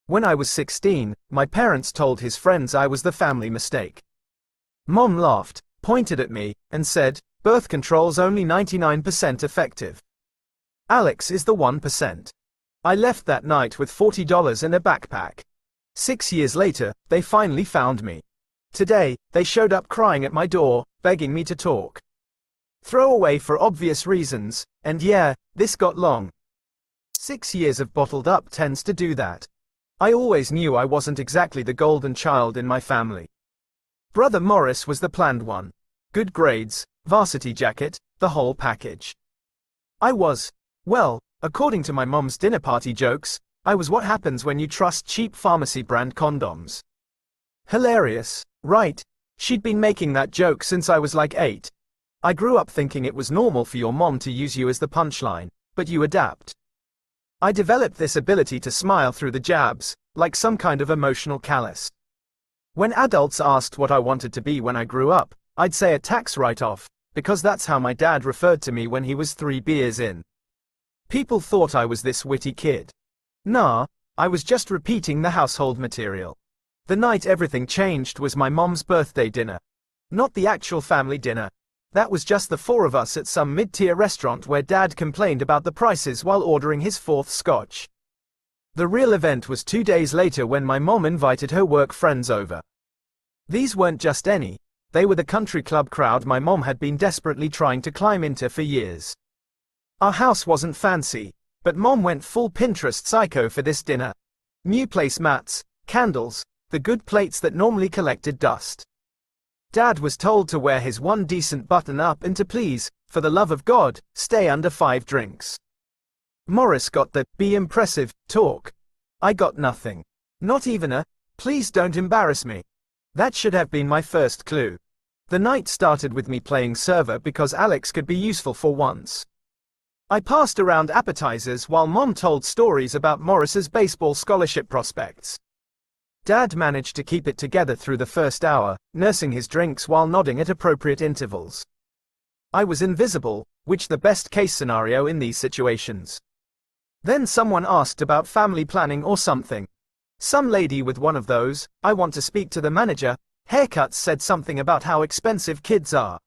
When I was 16, my parents told his friends I was the family mistake. Mom laughed, pointed at me, and said, "Birth control's only 99% effective. Alex is the 1%. I left that night with $40 in a backpack. 6 years later, they finally found me. Today, they showed up crying at my door, begging me to talk. Throw away for obvious reasons, and yeah, this got long. 6 years of bottled up tends to do that. I always knew I wasn't exactly the golden child in my family. Brother Morris was the planned one. Good grades, varsity jacket, the whole package. I was, well, according to my mom's dinner party jokes, I was what happens when you trust cheap pharmacy brand condoms. Hilarious, right? She'd been making that joke since I was like 8. I grew up thinking it was normal for your mom to use you as the punchline, but you adapt. I developed this ability to smile through the jabs, like some kind of emotional callus. When adults asked what I wanted to be when I grew up, I'd say a tax write-off, because that's how my dad referred to me when he was 3 beers in. People thought I was this witty kid. Nah, I was just repeating the household material. The night everything changed was my mom's birthday dinner. Not the actual family dinner. That was just the 4 of us at some mid-tier restaurant where Dad complained about the prices while ordering his 4th scotch. The real event was 2 days later when my mom invited her work friends over. These weren't just any, they were the country club crowd my mom had been desperately trying to climb into for years. Our house wasn't fancy, but Mom went full Pinterest psycho for this dinner. New placemats, candles, the good plates that normally collected dust. Dad was told to wear his one decent button-up and to please, for the love of God, stay under 5 drinks. Morris got the "be impressive" talk. I got nothing. Not even a "please don't embarrass me." That should have been my first clue. The night started with me playing server because Alex could be useful for once. I passed around appetizers while Mom told stories about Morris's baseball scholarship prospects. Dad managed to keep it together through the first hour, nursing his drinks while nodding at appropriate intervals. I was invisible, which the best case scenario in these situations. Then someone asked about family planning or something. Some lady with one of those, "I want to speak to the manager," haircuts said something about how expensive kids are.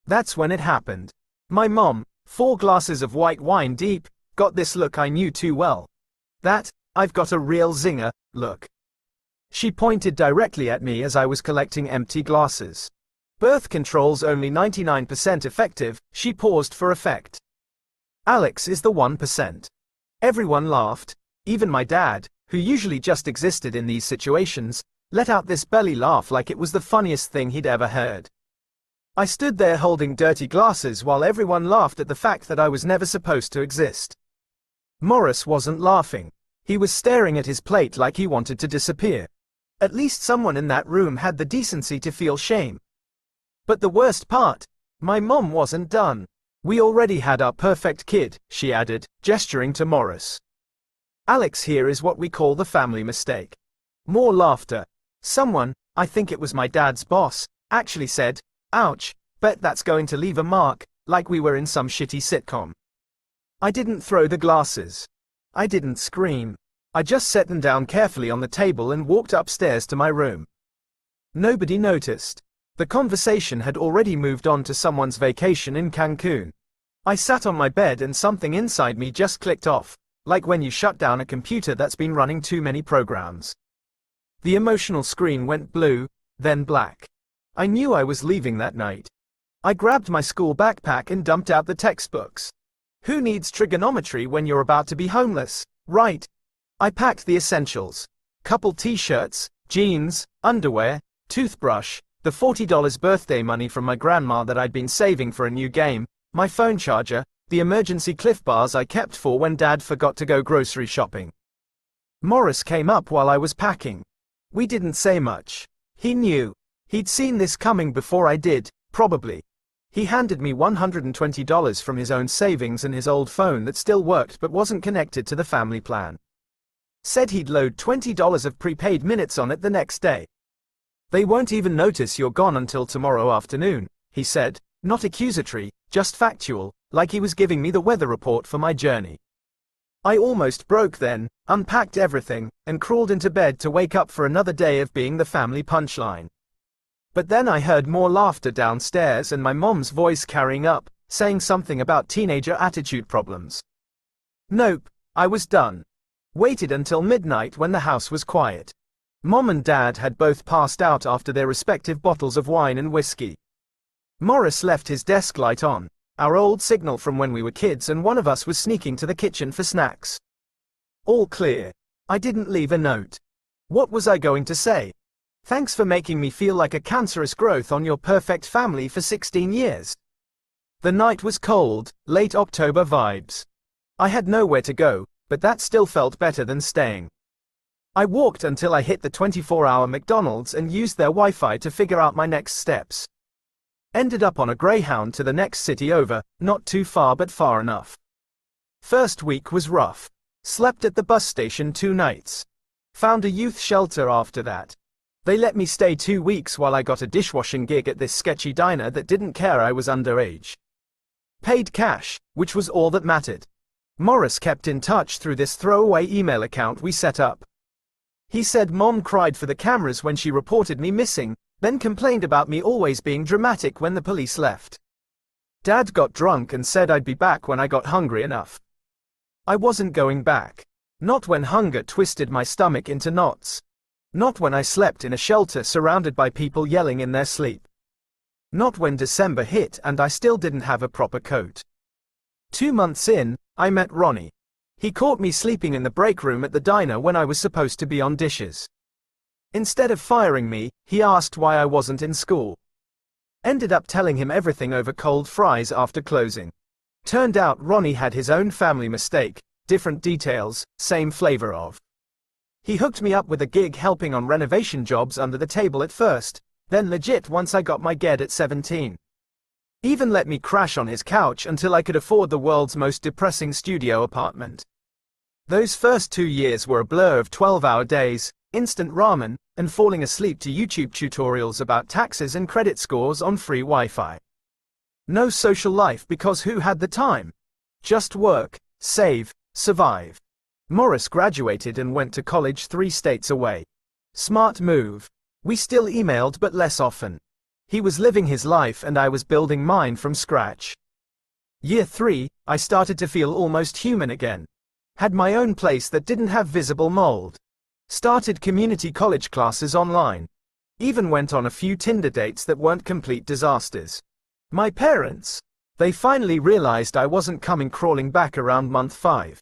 That's when it happened. My mom, 4 glasses of white wine deep, got this look I knew too well. That, "I've got a real zinger," look. She pointed directly at me as I was collecting empty glasses. "Birth control's only 99% effective," she paused for effect. "Alex is the 1%. Everyone laughed, even my dad, who usually just existed in these situations, let out this belly laugh like it was the funniest thing he'd ever heard. I stood there holding dirty glasses while everyone laughed at the fact that I was never supposed to exist. Morris wasn't laughing. He was staring at his plate like he wanted to disappear. At least someone in that room had the decency to feel shame. But the worst part, my mom wasn't done. "We already had our perfect kid," she added, gesturing to Morris. "Alex here is what we call the family mistake." More laughter. Someone, I think it was my dad's boss, actually said, "Ouch, bet that's going to leave a mark," like we were in some shitty sitcom. I didn't throw the glasses. I didn't scream. I just set them down carefully on the table and walked upstairs to my room. Nobody noticed. The conversation had already moved on to someone's vacation in Cancun. I sat on my bed and something inside me just clicked off, like when you shut down a computer that's been running too many programs. The emotional screen went blue, then black. I knew I was leaving that night. I grabbed my school backpack and dumped out the textbooks. Who needs trigonometry when you're about to be homeless, right? I packed the essentials. Couple t-shirts, jeans, underwear, toothbrush, the $40 birthday money from my grandma that I'd been saving for a new game, my phone charger, the emergency Cliff Bars I kept for when Dad forgot to go grocery shopping. Morris came up while I was packing. We didn't say much. He knew. He'd seen this coming before I did, probably. He handed me $120 from his own savings and his old phone that still worked but wasn't connected to the family plan. Said he'd load $20 of prepaid minutes on it the next day. "They won't even notice you're gone until tomorrow afternoon," he said, not accusatory, just factual, like he was giving me the weather report for my journey. I almost broke then, unpacked everything, and crawled into bed to wake up for another day of being the family punchline. But then I heard more laughter downstairs and my mom's voice carrying up, saying something about teenager attitude problems. Nope, I was done. Waited until midnight when the house was quiet. Mom and Dad had both passed out after their respective bottles of wine and whiskey. Morris left his desk light on, our old signal from when we were kids, and one of us was sneaking to the kitchen for snacks. All clear. I didn't leave a note. What was I going to say? Thanks for making me feel like a cancerous growth on your perfect family for 16 years. The night was cold, late October vibes. I had nowhere to go, but that still felt better than staying. I walked until I hit the 24-hour McDonald's and used their Wi-Fi to figure out my next steps. Ended up on a Greyhound to the next city over, not too far but far enough. First week was rough. Slept at the bus station 2 nights. Found a youth shelter after that. They let me stay 2 weeks while I got a dishwashing gig at this sketchy diner that didn't care I was underage. Paid cash, which was all that mattered. Morris kept in touch through this throwaway email account we set up. He said Mom cried for the cameras when she reported me missing, then complained about me always being dramatic when the police left. Dad got drunk and said I'd be back when I got hungry enough. I wasn't going back. Not when hunger twisted my stomach into knots. Not when I slept in a shelter surrounded by people yelling in their sleep. Not when December hit and I still didn't have a proper coat. 2 months in, I met Ronnie. He caught me sleeping in the break room at the diner when I was supposed to be on dishes. Instead of firing me, he asked why I wasn't in school. Ended up telling him everything over cold fries after closing. Turned out Ronnie had his own family mistake, different details, same flavor of. He hooked me up with a gig helping on renovation jobs under the table at first, then legit once I got my GED at 17. Even let me crash on his couch until I could afford the world's most depressing studio apartment. Those first 2 years were a blur of 12-hour days, instant ramen, and falling asleep to YouTube tutorials about taxes and credit scores on free Wi-Fi. No social life because who had the time? Just work, save, survive. Morris graduated and went to college 3 states away. Smart move. We still emailed but less often. He was living his life and I was building mine from scratch. Year 3, I started to feel almost human again. Had my own place that didn't have visible mold. Started community college classes online. Even went on a few Tinder dates that weren't complete disasters. My parents. They finally realized I wasn't coming crawling back around month 5.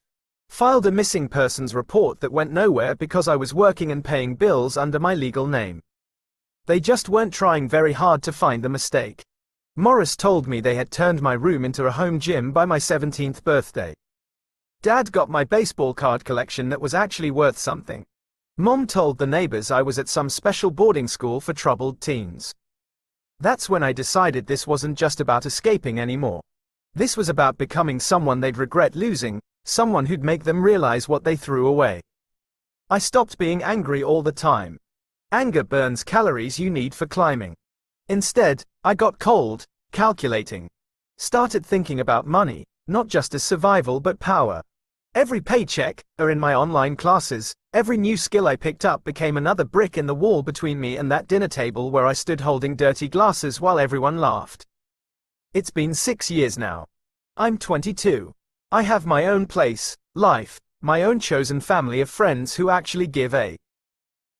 Filed a missing persons report that went nowhere because I was working and paying bills under my legal name. They just weren't trying very hard to find the mistake. Morris told me they had turned my room into a home gym by my 17th birthday. Dad got my baseball card collection that was actually worth something. Mom told the neighbors I was at some special boarding school for troubled teens. That's when I decided this wasn't just about escaping anymore. This was about becoming someone they'd regret losing, someone who'd make them realize what they threw away. I stopped being angry all the time. Anger burns calories you need for climbing. Instead, I got cold, calculating. Started thinking about money, not just as survival but power. Every paycheck, or in my online classes, every new skill I picked up became another brick in the wall between me and that dinner table where I stood holding dirty glasses while everyone laughed. It's been 6 years now. I'm 22. I have my own place, life, my own chosen family of friends who actually give a.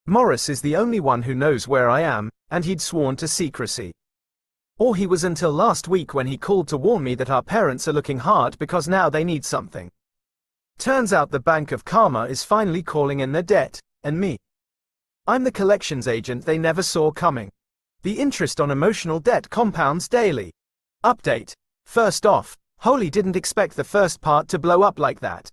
Morris is the only one who knows where I am, and he'd sworn to secrecy. Or he was until last week when he called to warn me that our parents are looking hard because now they need something. Turns out the Bank of Karma is finally calling in their debt, and me. I'm the collections agent they never saw coming. The interest on emotional debt compounds daily. Update. First off, Holy didn't expect the first part to blow up like that.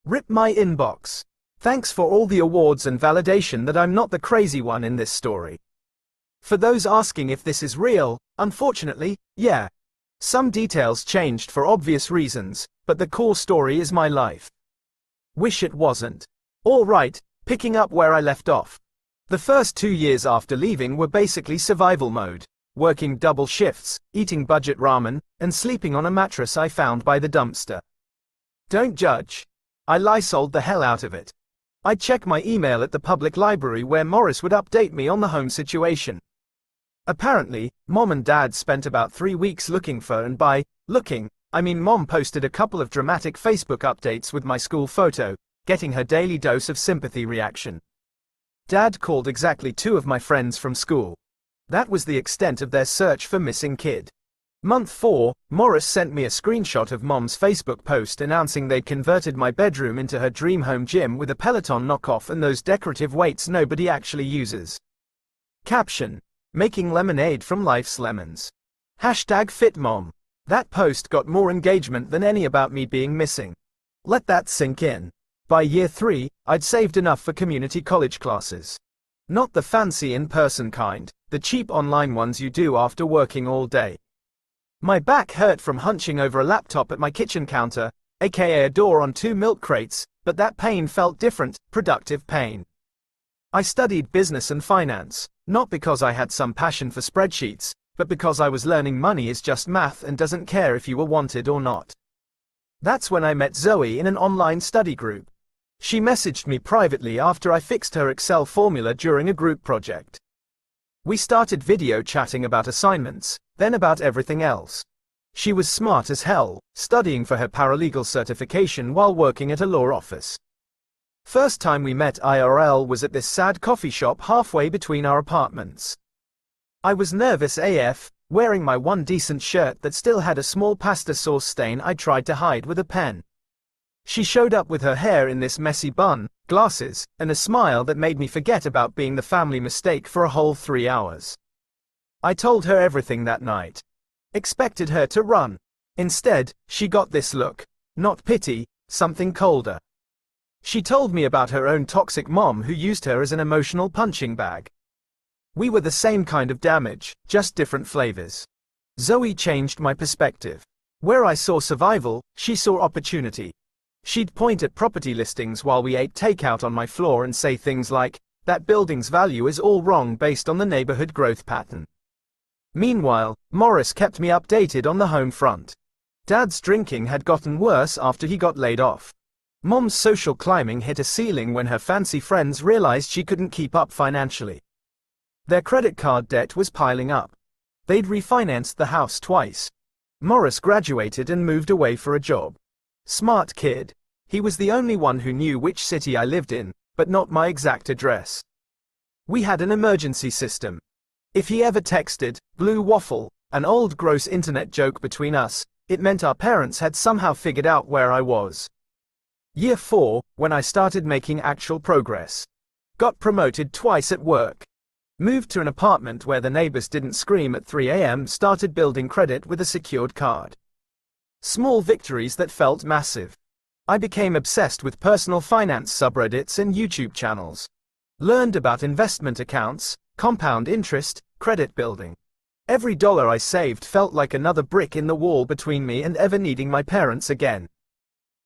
Rip my inbox. Thanks for all the awards and validation that I'm not the crazy one in this story. For those asking if this is real, unfortunately, yeah. Some details changed for obvious reasons, but the core story is my life. Wish it wasn't. All right, picking up where I left off. The first 2 years after leaving were basically survival mode, working double shifts, eating budget ramen, and sleeping on a mattress I found by the dumpster. Don't judge. I Lysoled the hell out of it. I'd check my email at the public library where Morris would update me on the home situation. Apparently, Mom and Dad spent about 3 weeks looking for, and by looking, I mean Mom posted a couple of dramatic Facebook updates with my school photo, getting her daily dose of sympathy reaction. Dad called exactly 2 of my friends from school. That was the extent of their search for missing kid. Month 4, Morris sent me a screenshot of Mom's Facebook post announcing they'd converted my bedroom into her dream home gym with a Peloton knockoff and those decorative weights nobody actually uses. Caption: making lemonade from life's lemons. #FitMom. That post got more engagement than any about me being missing. Let that sink in. By year 3, I'd saved enough for community college classes. Not the fancy in-person kind, the cheap online ones you do after working all day. My back hurt from hunching over a laptop at my kitchen counter, aka a door on 2 milk crates, but that pain felt different, productive pain. I studied business and finance, not because I had some passion for spreadsheets, but because I was learning money is just math and doesn't care if you were wanted or not. That's when I met Zoe in an online study group. She messaged me privately after I fixed her Excel formula during a group project. We started video chatting about assignments, then about everything else. She was smart as hell, studying for her paralegal certification while working at a law office. First time we met IRL was at this sad coffee shop halfway between our apartments. I was nervous AF, wearing my one decent shirt that still had a small pasta sauce stain I tried to hide with a pen. She showed up with her hair in this messy bun, glasses, and a smile that made me forget about being the family mistake for a whole 3 hours. I told her everything that night. Expected her to run. Instead, she got this look. Not pity, something colder. She told me about her own toxic mom who used her as an emotional punching bag. We were the same kind of damage, just different flavors. Zoe changed my perspective. Where I saw survival, she saw opportunity. She'd point at property listings while we ate takeout on my floor and say things like, "That building's value is all wrong based on the neighborhood growth pattern." Meanwhile, Morris kept me updated on the home front. Dad's drinking had gotten worse after he got laid off. Mom's social climbing hit a ceiling when her fancy friends realized she couldn't keep up financially. Their credit card debt was piling up. They'd refinanced the house twice. Morris graduated and moved away for a job. Smart kid. He was the only one who knew which city I lived in, but not my exact address. We had an emergency system. If he ever texted, "Blue waffle," an old gross internet joke between us, it meant our parents had somehow figured out where I was. Year 4, when I started making actual progress. Got promoted twice at work. Moved to an apartment where the neighbors didn't scream at 3 a.m. Started building credit with a secured card. Small victories that felt massive. I became obsessed with personal finance subreddits and YouTube channels. Learned about investment accounts, compound interest, credit building. Every dollar I saved felt like another brick in the wall between me and ever needing my parents again.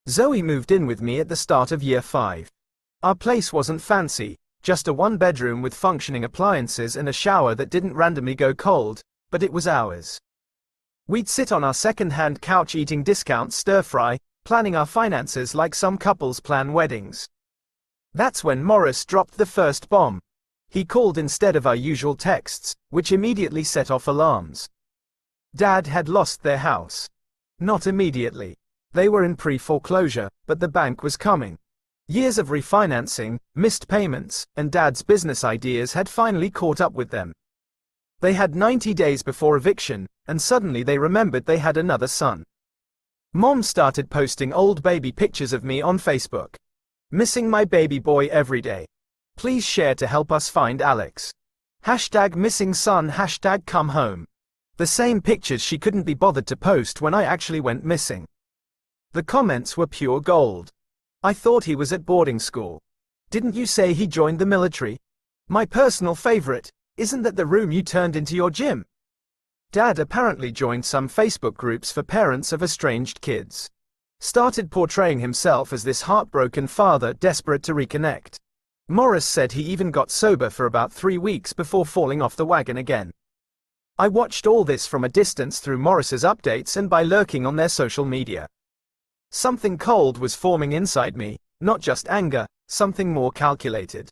Zoe moved in with me at the start of year 5. Our place wasn't fancy, just a 1-bedroom with functioning appliances and a shower that didn't randomly go cold, but it was ours. We'd sit on our second-hand couch eating discount stir-fry, planning our finances like some couples plan weddings. That's when Morris dropped the first bomb. He called instead of our usual texts, which immediately set off alarms. Dad had lost their house. Not immediately. They were in pre-foreclosure, but the bank was coming. Years of refinancing, missed payments, and Dad's business ideas had finally caught up with them. They had 90 days before eviction, and suddenly they remembered they had another son. Mom started posting old baby pictures of me on Facebook. "Missing my baby boy every day. Please share to help us find Alex. #missing son #come home." The same pictures she couldn't be bothered to post when I actually went missing. The comments were pure gold. "I thought he was at boarding school. Didn't you say he joined the military? My personal favorite, isn't that the room you turned into your gym?" Dad apparently joined some Facebook groups for parents of estranged kids. Started portraying himself as this heartbroken father desperate to reconnect. Morris said he even got sober for about 3 weeks before falling off the wagon again. I watched all this from a distance through Morris's updates and by lurking on their social media. Something cold was forming inside me, not just anger, something more calculated.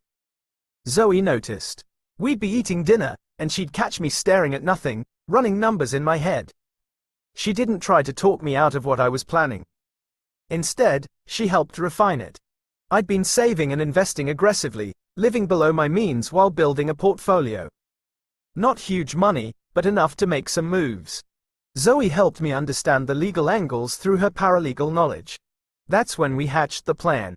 Zoe noticed. We'd be eating dinner, and she'd catch me staring at nothing, running numbers in my head. She didn't try to talk me out of what I was planning. Instead, she helped refine it. I'd been saving and investing aggressively, living below my means while building a portfolio. Not huge money, but enough to make some moves. Zoe helped me understand the legal angles through her paralegal knowledge. That's when we hatched the plan.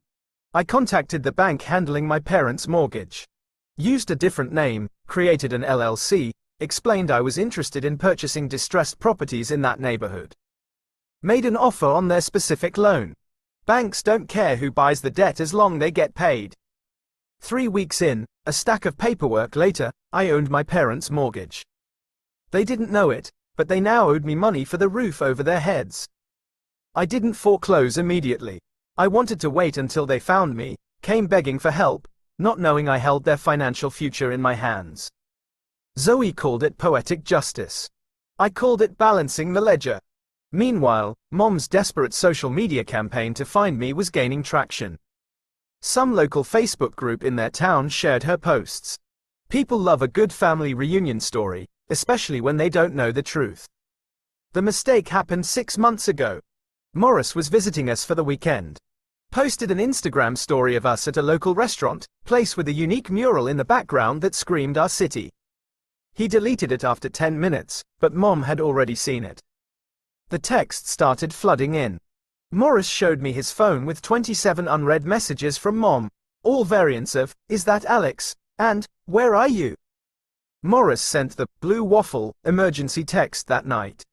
I contacted the bank handling my parents' mortgage. Used a different name, created an LLC, explained I was interested in purchasing distressed properties in that neighborhood. Made an offer on their specific loan. Banks don't care who buys the debt as long they get paid. 3 weeks in, a stack of paperwork later, I owned my parents' mortgage. They didn't know it, but they now owed me money for the roof over their heads. I didn't foreclose immediately. I wanted to wait until they found me, came begging for help, not knowing I held their financial future in my hands. Zoe called it poetic justice. I called it balancing the ledger. Meanwhile, Mom's desperate social media campaign to find me was gaining traction. Some local Facebook group in their town shared her posts. People love a good family reunion story, especially when they don't know the truth. The mistake happened 6 months ago. Morris was visiting us for the weekend. Posted an Instagram story of us at a local restaurant, place with a unique mural in the background that screamed our city. He deleted it after 10 minutes, but Mom had already seen it. The text started flooding in. Morris showed me his phone with 27 unread messages from Mom, all variants of, "Is that Alex?" and "Where are you?" Morris sent the blue waffle emergency text that night.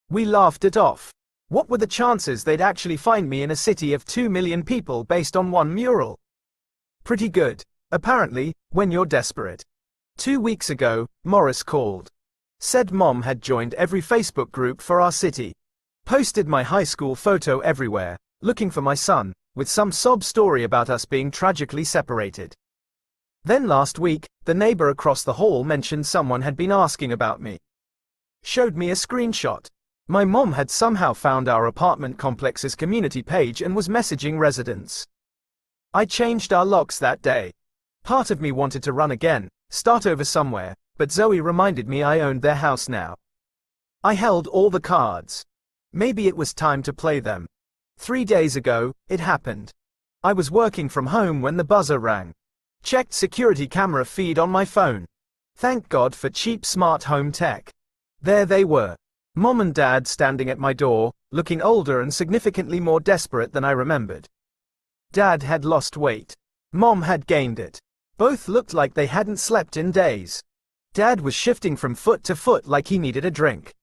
We laughed it off. What were the chances they'd actually find me in a city of 2 million people based on one mural? Pretty good, apparently, when you're desperate. 2 weeks ago, Morris called. Said Mom had joined every Facebook group for our city. Posted my high school photo everywhere, looking for my son, with some sob story about us being tragically separated. Then last week, the neighbor across the hall mentioned someone had been asking about me. Showed me a screenshot. My mom had somehow found our apartment complex's community page and was messaging residents. I changed our locks that day. Part of me wanted to run again, start over somewhere, but Zoe reminded me I owned their house now. I held all the cards. Maybe it was time to play them. 3 days ago, it happened. I was working from home when the buzzer rang. Checked security camera feed on my phone. Thank God for cheap smart home tech. There they were. Mom and Dad standing at my door, looking older and significantly more desperate than I remembered. Dad had lost weight. Mom had gained it. Both looked like they hadn't slept in days. Dad was shifting from foot to foot like he needed a drink.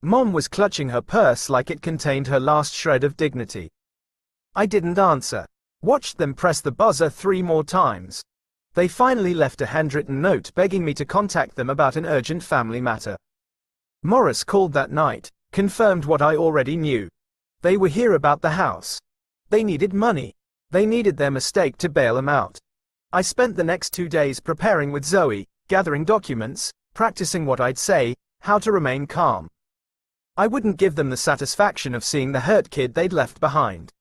Mom was clutching her purse like it contained her last shred of dignity. I didn't answer. Watched them press the buzzer 3 more times. They finally left a handwritten note begging me to contact them about an urgent family matter. Morris called that night, confirmed what I already knew. They were here about the house. They needed money. They needed their mistake to bail them out. I spent the next 2 days preparing with Zoe, gathering documents, practicing what I'd say, how to remain calm. I wouldn't give them the satisfaction of seeing the hurt kid they'd left behind.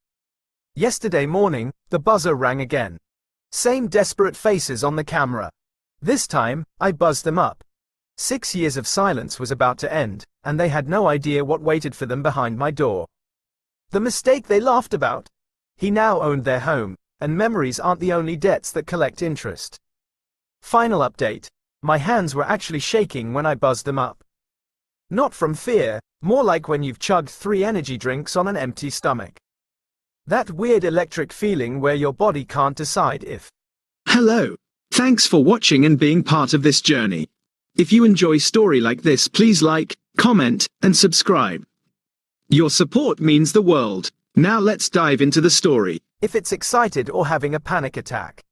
Yesterday morning, the buzzer rang again. Same desperate faces on the camera. This time, I buzzed them up. 6 years of silence was about to end, and they had no idea what waited for them behind my door. The mistake they laughed about? He now owned their home, and memories aren't the only debts that collect interest. Final update. My hands were actually shaking when I buzzed them up. Not from fear, more like when you've chugged 3 energy drinks on an empty stomach. That weird electric feeling where your body can't decide if. Hello. Thanks for watching and being part of this journey. If you enjoy story like this, please like, comment, and subscribe. Your support means the world. Now let's dive into the story. If it's excited or having a panic attack.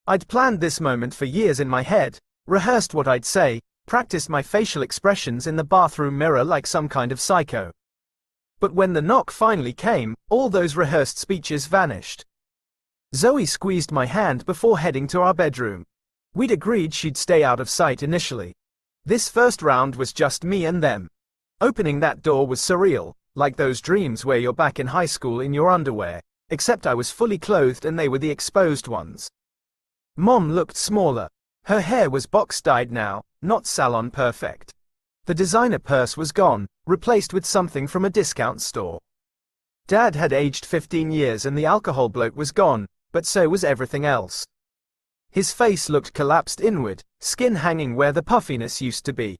I'd planned this moment for years in my head, rehearsed what I'd say, practiced my facial expressions in the bathroom mirror like some kind of psycho. But when the knock finally came, all those rehearsed speeches vanished. Zoe squeezed my hand before heading to our bedroom. We'd agreed she'd stay out of sight initially. This first round was just me and them. Opening that door was surreal, like those dreams where you're back in high school in your underwear, except I was fully clothed and they were the exposed ones. Mom looked smaller. Her hair was box-dyed now, not salon perfect. The designer purse was gone, replaced with something from a discount store. Dad had aged 15 years and the alcohol bloat was gone, but so was everything else. His face looked collapsed inward, skin hanging where the puffiness used to be.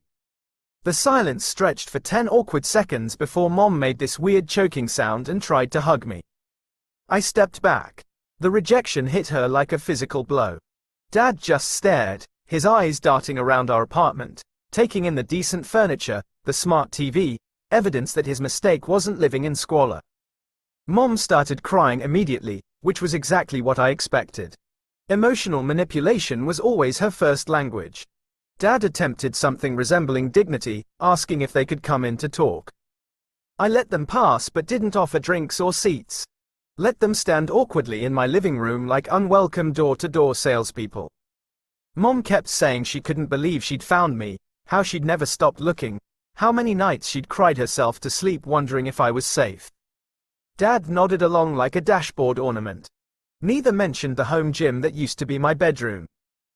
The silence stretched for 10 awkward seconds before Mom made this weird choking sound and tried to hug me. I stepped back. The rejection hit her like a physical blow. Dad just stared, his eyes darting around our apartment, taking in the decent furniture, the smart TV, evidence that his mistake wasn't living in squalor. Mom started crying immediately, which was exactly what I expected. Emotional manipulation was always her first language. Dad attempted something resembling dignity, asking if they could come in to talk. I let them pass but didn't offer drinks or seats. Let them stand awkwardly in my living room like unwelcome door-to-door salespeople. Mom kept saying she couldn't believe she'd found me, how she'd never stopped looking, how many nights she'd cried herself to sleep wondering if I was safe. Dad nodded along like a dashboard ornament. Neither mentioned the home gym that used to be my bedroom.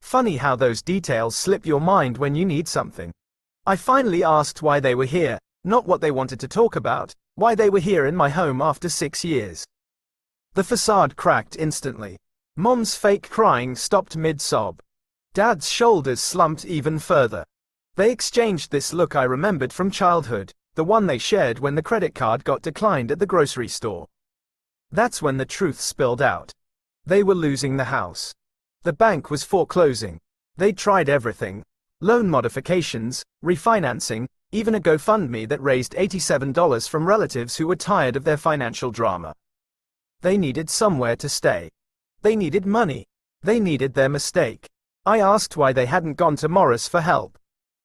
Funny how those details slip your mind when you need something. I finally asked why they were here, not what they wanted to talk about, why they were here in my home after 6 years. The facade cracked instantly. Mom's fake crying stopped mid-sob. Dad's shoulders slumped even further. They exchanged this look I remembered from childhood, the one they shared when the credit card got declined at the grocery store. That's when the truth spilled out. They were losing the house. The bank was foreclosing. They'd tried everything. Loan modifications, refinancing, even a GoFundMe that raised $87 from relatives who were tired of their financial drama. They needed somewhere to stay. They needed money. They needed their mistake. I asked why they hadn't gone to Morris for help.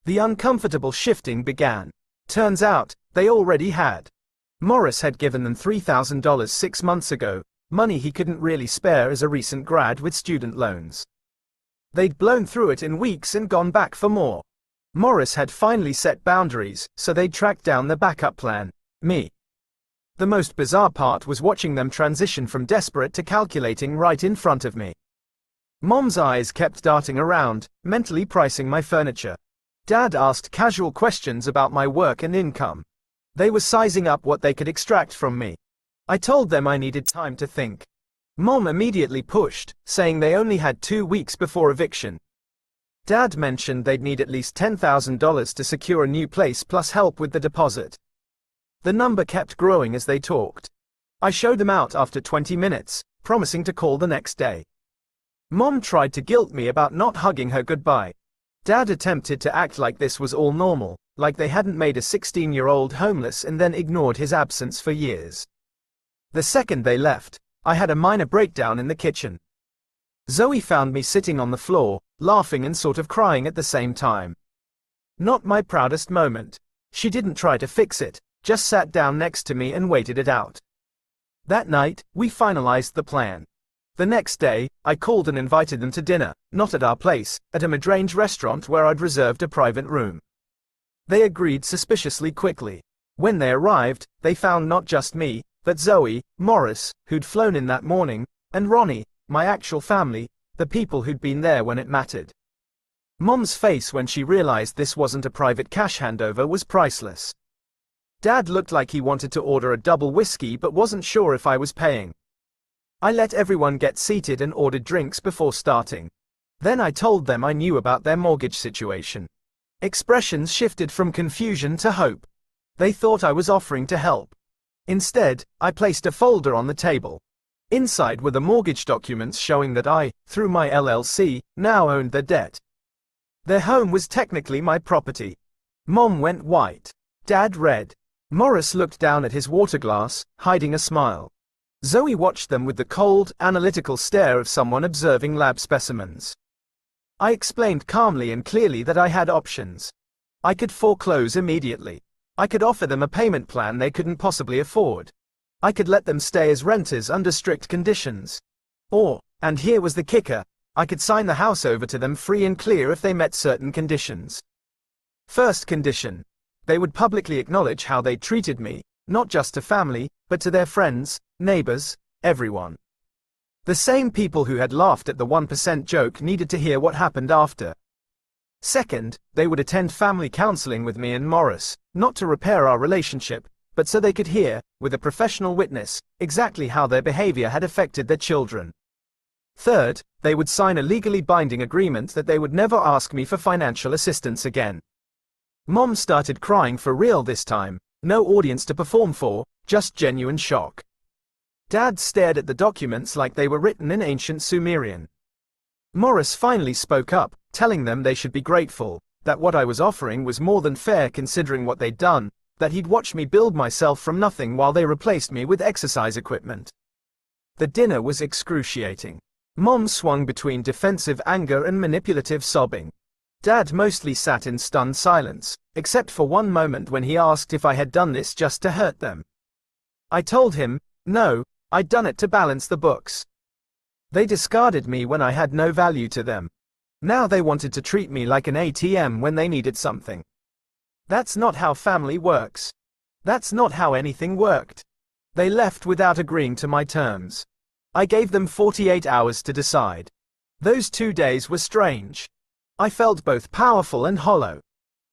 The uncomfortable shifting began. Turns out, they already had. Morris had given them $3,000 6 months ago, money he couldn't really spare as a recent grad with student loans. They'd blown through it in weeks and gone back for more. Morris had finally set boundaries, so they'd tracked down the backup plan, me. The most bizarre part was watching them transition from desperate to calculating right in front of me. Mom's eyes kept darting around, mentally pricing my furniture. Dad asked casual questions about my work and income. They were sizing up what they could extract from me. I told them I needed time to think. Mom immediately pushed, saying they only had 2 weeks before eviction. Dad mentioned they'd need at least $10,000 to secure a new place plus help with the deposit. The number kept growing as they talked. I showed them out after 20 minutes, promising to call the next day. Mom tried to guilt me about not hugging her goodbye. Dad attempted to act like this was all normal, like they hadn't made a 16-year-old homeless and then ignored his absence for years. The second they left, I had a minor breakdown in the kitchen. Zoe found me sitting on the floor, laughing and sort of crying at the same time. Not my proudest moment. She didn't try to fix it, just sat down next to me and waited it out. That night, we finalized the plan. The next day, I called and invited them to dinner, not at our place, at a mid-range restaurant where I'd reserved a private room. They agreed suspiciously quickly. When they arrived, they found not just me, but Zoe, Morris, who'd flown in that morning, and Ronnie, my actual family, the people who'd been there when it mattered. Mom's face when she realized this wasn't a private cash handover was priceless. Dad looked like he wanted to order a double whiskey but wasn't sure if I was paying. I let everyone get seated and ordered drinks before starting. Then I told them I knew about their mortgage situation. Expressions shifted from confusion to hope. They thought I was offering to help. Instead, I placed a folder on the table. Inside were the mortgage documents showing that I, through my LLC, now owned the debt. Their home was technically my property. Mom went white. Dad read. Morris looked down at his water glass, hiding a smile. Zoe watched them with the cold, analytical stare of someone observing lab specimens. I explained calmly and clearly that I had options. I could foreclose immediately. I could offer them a payment plan they couldn't possibly afford. I could let them stay as renters under strict conditions. Or, and here was the kicker, I could sign the house over to them free and clear if they met certain conditions. First condition. They would publicly acknowledge how they treated me, Not just to family, but to their friends, neighbors, everyone. The same people who had laughed at the 1% joke needed to hear what happened after. Second, they would attend family counseling with me and Morris, not to repair our relationship, but so they could hear, with a professional witness, exactly how their behavior had affected their children. Third, they would sign a legally binding agreement that they would never ask me for financial assistance again. Mom started crying for real this time, no audience to perform for, just genuine shock. Dad stared at the documents like they were written in ancient Sumerian. Morris finally spoke up, telling them they should be grateful, that what I was offering was more than fair considering what they'd done, that he'd watch me build myself from nothing while they replaced me with exercise equipment. The dinner was excruciating. Mom swung between defensive anger and manipulative sobbing. Dad mostly sat in stunned silence, except for one moment when he asked if I had done this just to hurt them. I told him, no, I'd done it to balance the books. They discarded me when I had no value to them. Now they wanted to treat me like an ATM when they needed something. That's not how family works. That's not how anything worked. They left without agreeing to my terms. I gave them 48 hours to decide. Those 2 days were strange. I felt both powerful and hollow.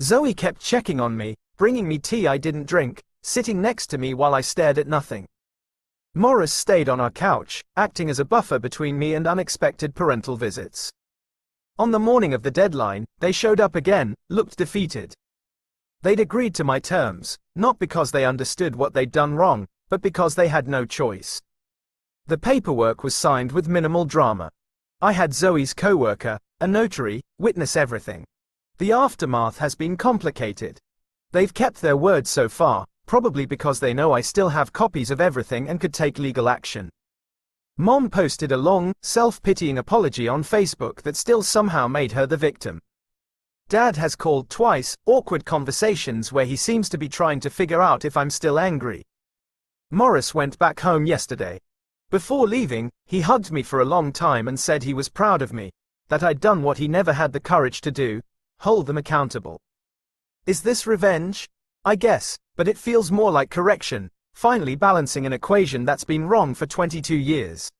Zoe kept checking on me, bringing me tea I didn't drink, sitting next to me while I stared at nothing. Morris stayed on our couch, acting as a buffer between me and unexpected parental visits. On the morning of the deadline, they showed up again, looked defeated. They'd agreed to my terms, not because they understood what they'd done wrong, but because they had no choice. The paperwork was signed with minimal drama. I had Zoe's co-worker, a notary, witness everything. The aftermath has been complicated. They've kept their word so far, probably because they know I still have copies of everything and could take legal action. Mom posted a long, self-pitying apology on Facebook that still somehow made her the victim. Dad has called twice, awkward conversations where he seems to be trying to figure out if I'm still angry. Morris went back home yesterday. Before leaving, he hugged me for a long time and said he was proud of me, that I'd done what he never had the courage to do, hold them accountable. Is this revenge? I guess, but it feels more like correction, finally balancing an equation that's been wrong for 22 years.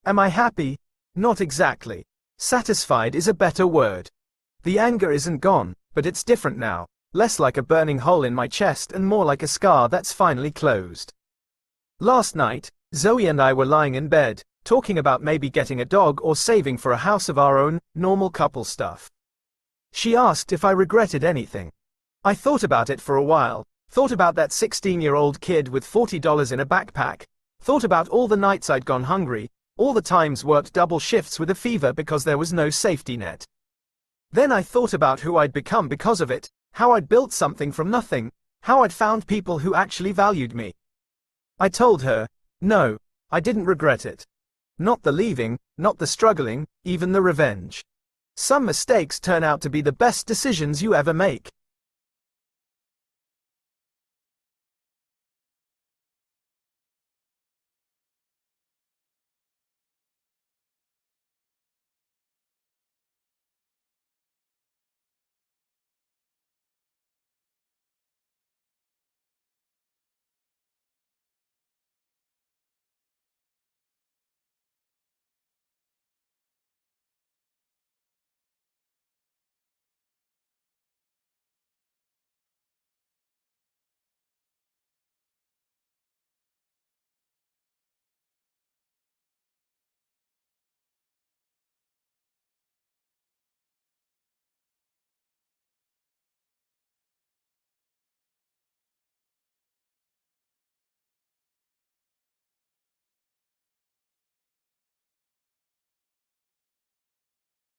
Am I happy? Not exactly. Satisfied is a better word. The anger isn't gone, but it's different now, less like a burning hole in my chest and more like a scar that's finally closed. Last night, Zoe and I were lying in bed, talking about maybe getting a dog or saving for a house of our own, normal couple stuff. She asked if I regretted anything. I thought about it for a while, thought about that 16-year-old kid with $40 in a backpack, thought about all the nights I'd gone hungry, all the times worked double shifts with a fever because there was no safety net. Then I thought about who I'd become because of it, how I'd built something from nothing, how I'd found people who actually valued me. I told her, no, I didn't regret it. Not the leaving, not the struggling, even the revenge. Some mistakes turn out to be the best decisions you ever make.